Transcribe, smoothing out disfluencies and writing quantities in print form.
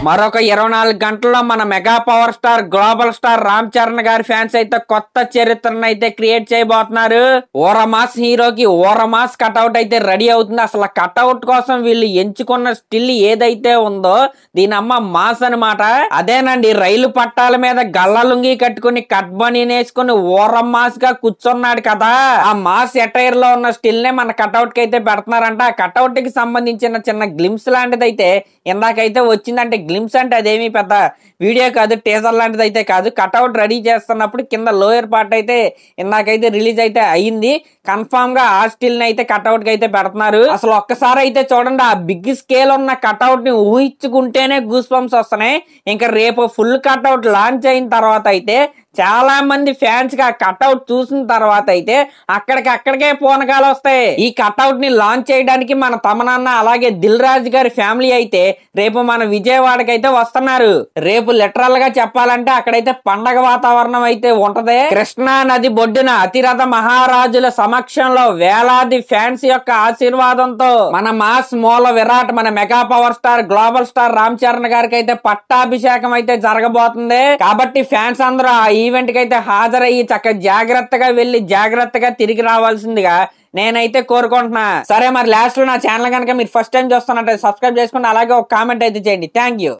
మరొక 24 గంటల్లో మన mega power star global star Ram Charan గారి ఫ్యాన్స్ అయితే కొత్త చరిత్రను అయితే క్రియేట్ చేయబోతున్నారు. ఓరమాస్ హీరోకి ఓరమాస్ కట్అవుట్ అయితే రెడీ అవుతుంది. అసలు కట్అవుట్ కోసం వీళ్ళు ఎంచుకున్న స్టిల్ ఏదైతే ఉందో దీని అమ్మ మాస్ అనమాట. అదేనండి, రైలు పట్టాల మీద గల్లలుంగి కట్టుకుని కట్ బనీన్ వేసుకుని ఓరమాస్ గా కూర్చున్నాడు కదా, ఆ మాస్ ఎటైర్ లో ఉన్న స్టిల్ నే మన కట్అవుట్ కి అయితే పెడుతున్నారంట. ఆ కట్అవుట్ కి సంబంధించిన చిన్న గ్లిమ్స్ లాంటిది అయితే ఇందాకైతే వచ్చిందంటే, గ్లిమ్స్ అంటే అదేమి పెద్ద వీడియో కాదు, టీజర్ లాంటిది అయితే కాదు. కట్అవుట్ రెడీ చేస్తున్నప్పుడు కింద లోయర్ పార్ట్ అయితే ఇందాకైతే రిలీజ్ అయితే అయ్యింది. కన్ఫామ్ గా ఆ స్టిల్ ని అయితే కట్అవుట్ కి అయితే పెడుతున్నారు. అసలు ఒక్కసారి అయితే చూడండి, ఆ బిగ్ స్కేల్ ఉన్న కట్అవుట్ ని ఊహించుకుంటేనే గూస్ బంప్స్ వస్తున్నాయి. ఇంకా రేపు ఫుల్ కట్అవుట్ లాంచ్ అయిన తర్వాత అయితే చాలా మంది ఫ్యాన్స్ గా కట్అవుట్ చూసిన తర్వాత అయితే అక్కడికే పూనకాలు వస్తాయి. ఈ కట్అవుట్ ని లాంచ్ చేయడానికి మన తమనన్న అలాగే దిల్ రాజు గారి ఫ్యామిలీ అయితే రేపు మన విజయవాడకి అయితే వస్తున్నారు. రేపు లిటరల్ గా చెప్పాలంటే అక్కడైతే పండగ వాతావరణం అయితే ఉంటది. కృష్ణా నది బొడ్డున అతిరథ మహారాజుల సమక్షంలో వేలాది ఫ్యాన్స్ యొక్క ఆశీర్వాదంతో మన మాస్ మూల విరాట్ మన mega power star global star Ram Charan గారికి అయితే పట్టాభిషేకం అయితే జరగబోతుంది. కాబట్టి ఫ్యాన్స్ అందరూ ఆ ఈవెంట్ కి అయితే హాజరయ్యి చక్కగా జాగ్రత్తగా వెళ్లి జాగ్రత్తగా తిరిగి రావాల్సిందిగా నేనైతే కోరుకుంటున్నా. సరే, మరి లాస్ట్ లో నా ఛానల్ కనుక మీరు ఫస్ట్ టైం చూస్తున్నట్టు సబ్స్క్రైబ్ చేసుకోండి, అలాగే ఒక కామెంట్ అయితే చేయండి. Thank you.